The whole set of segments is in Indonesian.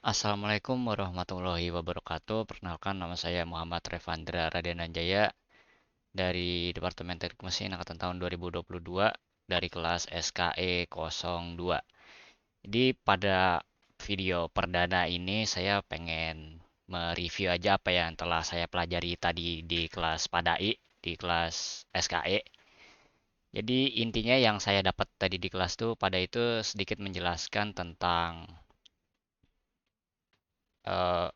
Assalamualaikum warahmatullahi wabarakatuh. Perkenalkan, nama saya Muhammad Revandra Radenanjaya dari Departemen Teknik Mesin angkatan tahun 2022 dari kelas SKE 02. Jadi pada video perdana ini saya pengen mereview aja apa yang telah saya pelajari tadi di kelas Padai, di kelas SKE. Jadi intinya yang saya dapat tadi di kelas tuh pada itu sedikit menjelaskan tentang eh,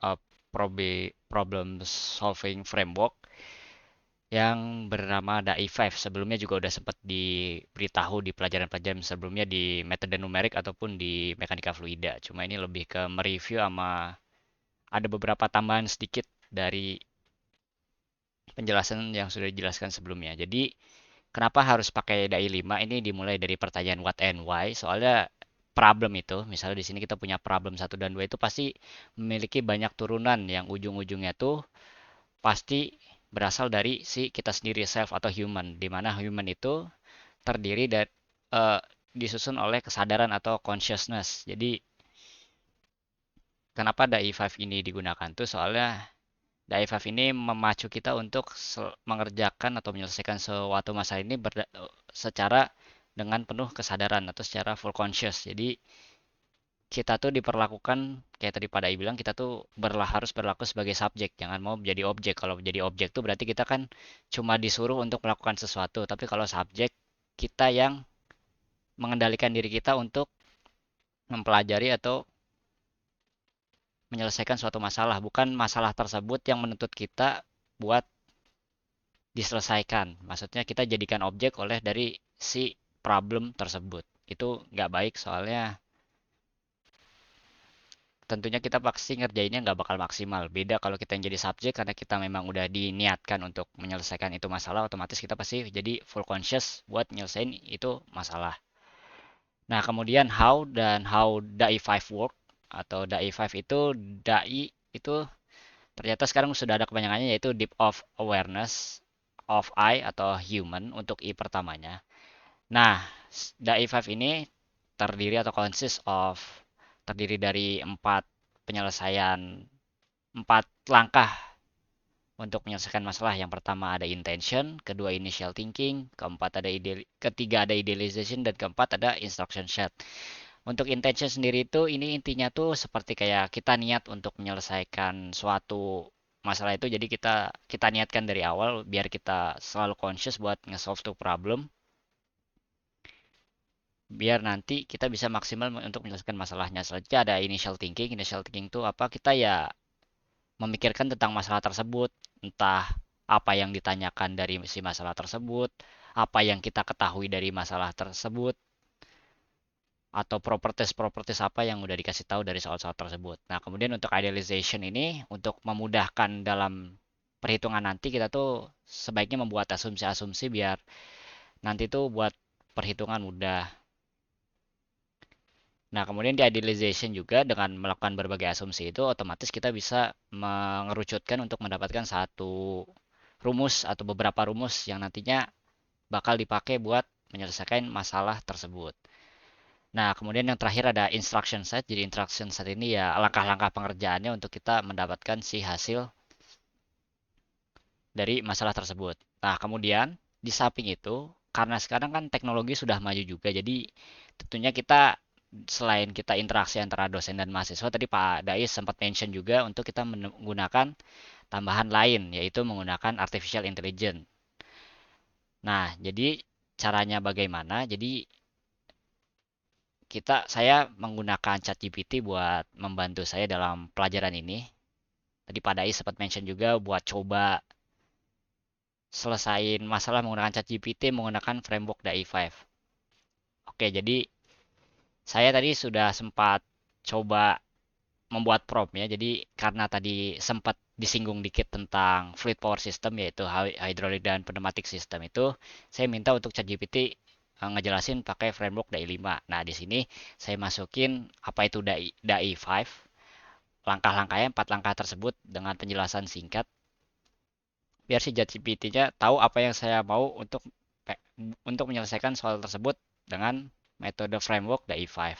uh, problem solving framework yang bernama DAI 5. Sebelumnya juga udah sempat diberitahu di pelajaran-pelajaran sebelumnya di metode numerik ataupun di mekanika fluida. Cuma ini lebih ke mereview sama ada beberapa tambahan sedikit dari penjelasan yang sudah dijelaskan sebelumnya. Jadi kenapa harus pakai DAI 5? Ini dimulai dari pertanyaan what and why. Soalnya problem itu, misalnya di sini kita punya problem satu dan 2 itu pasti memiliki banyak turunan yang ujung-ujungnya tuh pasti berasal dari si kita sendiri self atau human, di mana human itu terdiri dari disusun oleh kesadaran atau consciousness. Jadi kenapa DAI 5 ini digunakan tuh soalnya DAI 5 ini memacu kita untuk mengerjakan atau menyelesaikan suatu masalah ini secara dengan penuh kesadaran atau secara full conscious. Jadi kita tuh diperlakukan kayak tadi pada bilang kita tuh harus berlaku sebagai subjek, jangan mau menjadi objek. Kalau menjadi objek tuh berarti kita kan cuma disuruh untuk melakukan sesuatu, tapi kalau subjek kita yang mengendalikan diri kita untuk mempelajari atau menyelesaikan suatu masalah, bukan masalah tersebut yang menuntut kita buat diselesaikan. Maksudnya kita jadikan objek oleh dari si problem tersebut. Itu nggak baik soalnya tentunya kita pasti ngerjainnya nggak bakal maksimal. Beda kalau kita yang jadi subjek karena kita memang udah diniatkan untuk menyelesaikan itu masalah, otomatis kita pasti jadi full conscious buat nyelesain itu masalah. Nah, kemudian how DAI 5 work atau DAI 5 itu DAI itu ternyata sekarang sudah ada kepanjangannya yaitu Deep of Awareness of I atau Human untuk I pertamanya. Nah, DAI 5 ini terdiri dari empat langkah untuk menyelesaikan masalah. Yang pertama ada intention, kedua initial thinking, ketiga ada idealization, dan keempat ada instruction set. Untuk intention sendiri itu ini intinya tuh seperti kayak kita niat untuk menyelesaikan suatu masalah itu. Jadi kita niatkan dari awal biar kita selalu conscious buat nge-solve tuh problem. Biar nanti kita bisa maksimal untuk menyelesaikan masalahnya. Selanjutnya ada initial thinking. Initial thinking itu apa? Kita ya memikirkan tentang masalah tersebut, entah apa yang ditanyakan dari si masalah tersebut, apa yang kita ketahui dari masalah tersebut, atau properties-properties apa yang udah dikasih tahu dari soal-soal tersebut. Nah, kemudian untuk idealization ini, untuk memudahkan dalam perhitungan nanti, kita tuh sebaiknya membuat asumsi-asumsi biar nanti tuh buat perhitungan mudah. Nah, kemudian di idealization juga dengan melakukan berbagai asumsi itu otomatis kita bisa mengerucutkan untuk mendapatkan satu rumus atau beberapa rumus yang nantinya bakal dipakai buat menyelesaikan masalah tersebut. Nah, kemudian yang terakhir ada instruction set. Jadi instruction set ini ya langkah-langkah pengerjaannya untuk kita mendapatkan si hasil dari masalah tersebut. Nah, kemudian di samping itu, karena sekarang kan teknologi sudah maju juga, jadi tentunya kita selain kita interaksi antara dosen dan mahasiswa, tadi Pak Dais sempat mention juga untuk kita menggunakan tambahan lain, yaitu menggunakan artificial intelligence. Nah, jadi caranya bagaimana? Jadi saya menggunakan ChatGPT buat membantu saya dalam pelajaran ini. Tadi Pak Dais sempat mention juga buat coba selesain masalah menggunakan ChatGPT menggunakan framework DAI 5. Oke, jadi saya tadi sudah sempat coba membuat prompt ya. Jadi karena tadi sempat disinggung dikit tentang fluid power system yaitu hydraulic dan pneumatic system itu, saya minta untuk ChatGPT ngejelasin pakai framework DAI 5. Nah, di sini saya masukin apa itu DAI 5, langkah-langkahnya 4 langkah tersebut dengan penjelasan singkat biar si ChatGPT-nya tahu apa yang saya mau untuk menyelesaikan soal tersebut dengan metode framework DAI 5.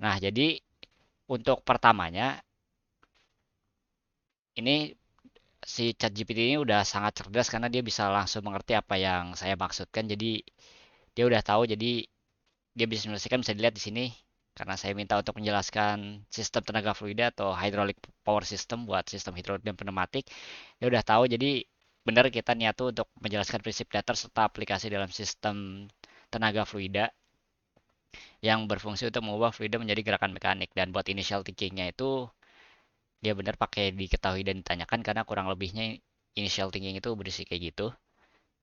Nah, jadi Untuk pertamanya, ini si ChatGPT ini udah sangat cerdas karena dia bisa langsung mengerti apa yang saya maksudkan. Jadi dia udah tahu, jadi dia bisa menyelesaikan, bisa dilihat di sini. Karena saya minta untuk menjelaskan sistem tenaga fluida atau hydraulic power system buat sistem hidrolik dan pneumatik. Dia udah tahu, jadi benar kita niat tuh untuk menjelaskan prinsip dasar serta aplikasi dalam sistem tenaga fluida yang berfungsi untuk mengubah fluida menjadi gerakan mekanik. Dan buat initial thinkingnya itu dia benar pakai diketahui dan ditanyakan karena kurang lebihnya initial thinking itu berisi kayak gitu.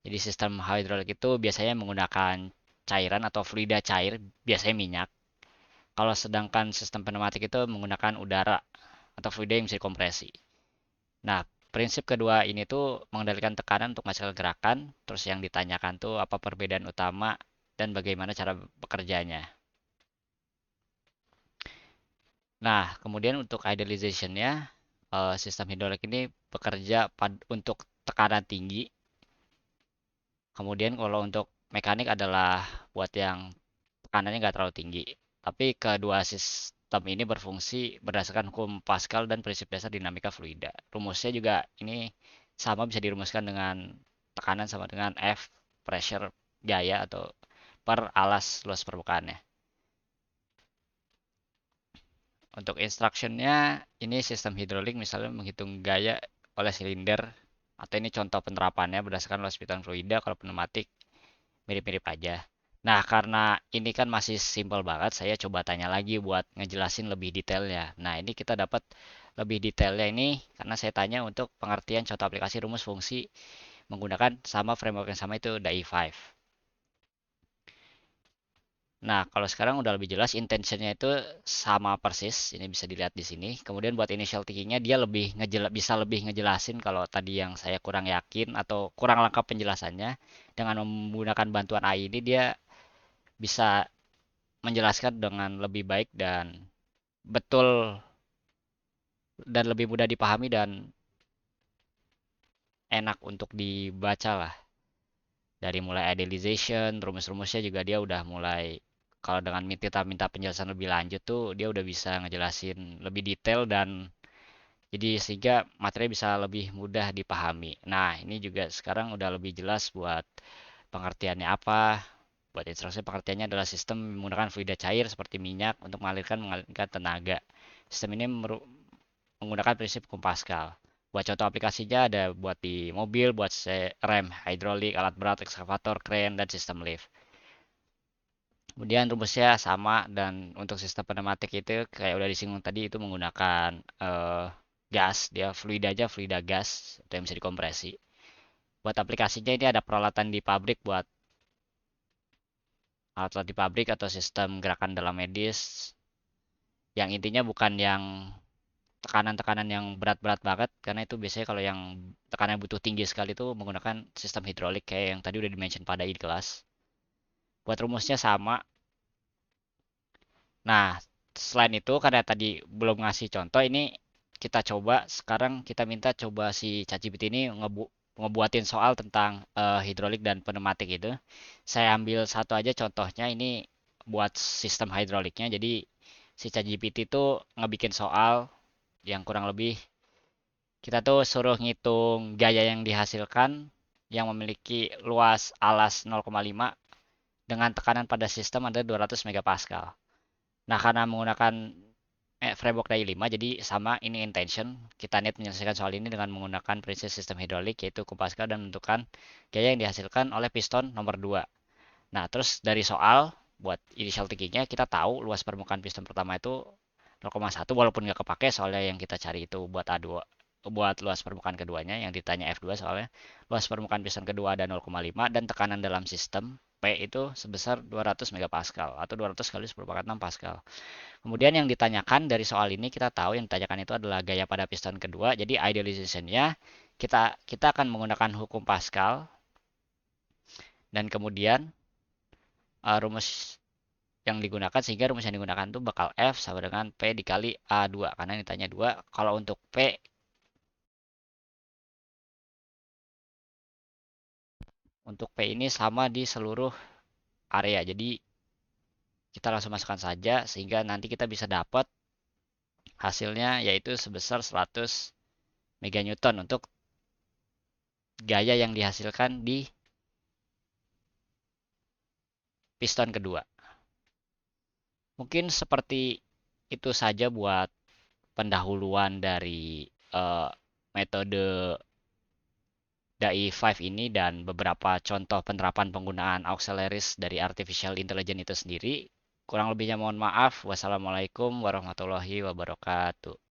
Jadi sistem hidrolik itu biasanya menggunakan cairan atau fluida cair, biasanya minyak. Kalau sedangkan sistem pneumatik itu menggunakan udara atau fluida yang bisa dikompresi. Nah, prinsip kedua ini tuh mengendalikan tekanan untuk menghasilkan gerakan. Terus yang ditanyakan tuh apa perbedaan utama dan bagaimana cara bekerjanya. Nah, kemudian untuk idealization-nya, sistem hidrolik ini bekerja untuk tekanan tinggi. Kemudian kalau untuk mekanik adalah buat yang tekanannya nggak terlalu tinggi. Tapi kedua sistem ini berfungsi berdasarkan hukum Pascal dan prinsip dasar dinamika fluida. Rumusnya juga ini sama, bisa dirumuskan dengan tekanan sama dengan F, pressure, gaya atau per alas luas permukaannya. Untuk instructionnya, ini sistem hidrolik misalnya menghitung gaya oleh silinder, atau ini contoh penerapannya berdasarkan luas bidang fluida. Kalau pneumatik mirip-mirip aja. Nah, karena ini kan masih simpel banget, saya coba tanya lagi buat ngejelasin lebih detailnya. Nah, ini kita dapat lebih detailnya ini karena saya tanya untuk pengertian contoh aplikasi rumus fungsi menggunakan sama framework yang sama, itu DAI5. Nah, kalau sekarang udah lebih jelas, intentionnya itu sama persis. Ini bisa dilihat di sini. Kemudian buat initial thinkingnya dia lebih bisa lebih ngejelasin kalau tadi yang saya kurang yakin atau kurang lengkap penjelasannya. Dengan menggunakan bantuan AI ini dia bisa menjelaskan dengan lebih baik dan betul dan lebih mudah dipahami dan enak untuk dibaca lah. Dari mulai idealization, rumus-rumusnya juga dia udah mulai, kalau dengan minta penjelasan lebih lanjut tuh dia udah bisa ngejelasin lebih detail dan jadi sehingga materi bisa lebih mudah dipahami. Nah, ini juga sekarang udah lebih jelas buat pengertiannya apa. Buat instruksi, pengertiannya adalah sistem menggunakan fluida cair seperti minyak untuk mengalirkan tenaga. Sistem ini menggunakan prinsip hukum Pascal. Buat contoh aplikasinya ada buat di mobil, buat rem, hidrolik, alat berat, ekskavator, crane, dan sistem lift. Kemudian rumusnya sama, dan untuk sistem pneumatik itu kayak udah disinggung tadi, itu menggunakan gas, dia fluida aja, fluida gas atau yang bisa dikompresi. Buat aplikasinya ini ada peralatan di pabrik, buat alat-alat di pabrik atau sistem gerakan dalam medis, yang intinya bukan yang tekanan-tekanan yang berat-berat banget, karena itu biasanya kalau yang tekanan butuh tinggi sekali itu menggunakan sistem hidrolik kayak yang tadi udah dimention pada di kelas. Buat rumusnya sama. Nah, selain itu karena tadi belum ngasih contoh, ini kita coba sekarang, kita minta coba si ChatGPT ini ngebuatin soal tentang hidrolik dan pneumatik itu. Saya ambil satu aja contohnya ini buat sistem hidroliknya. Jadi si ChatGPT itu ngebikin soal yang kurang lebih kita tuh suruh ngitung gaya yang dihasilkan yang memiliki luas alas 0,5 dengan tekanan pada sistem ada 200 megapascal. Nah, karena menggunakan framework dari 5, jadi sama ini intention. Kita need menyelesaikan soal ini dengan menggunakan prinsip sistem hidrolik, yaitu Pascal, dan menentukan gaya yang dihasilkan oleh piston nomor 2. Nah, terus dari soal, buat initial thinkingnya, kita tahu luas permukaan piston pertama itu 0,1, walaupun nggak kepake soalnya yang kita cari itu buat A2, buat luas permukaan keduanya yang ditanya F2, soalnya luas permukaan piston kedua ada 0,5 dan tekanan dalam sistem P itu sebesar 200 megapascal atau 200 kali 10⁻6 pascal. Kemudian yang ditanyakan dari soal ini, kita tahu yang ditanyakan itu adalah gaya pada piston kedua. Jadi idealization-nya kita akan menggunakan hukum Pascal, dan kemudian rumus yang digunakan, sehingga rumus yang digunakan itu bakal F sama dengan P dikali A2 karena ini tanya 2. Kalau untuk P ini sama di seluruh area. Jadi kita langsung masukkan saja sehingga nanti kita bisa dapat Hasilnya yaitu sebesar 100 meganewton untuk gaya yang dihasilkan di piston kedua. Mungkin seperti itu saja buat pendahuluan dari metode DAI 5 ini dan beberapa contoh penerapan penggunaan auxiliaries dari artificial intelligence itu sendiri. Kurang lebihnya mohon maaf. Wassalamualaikum warahmatullahi wabarakatuh.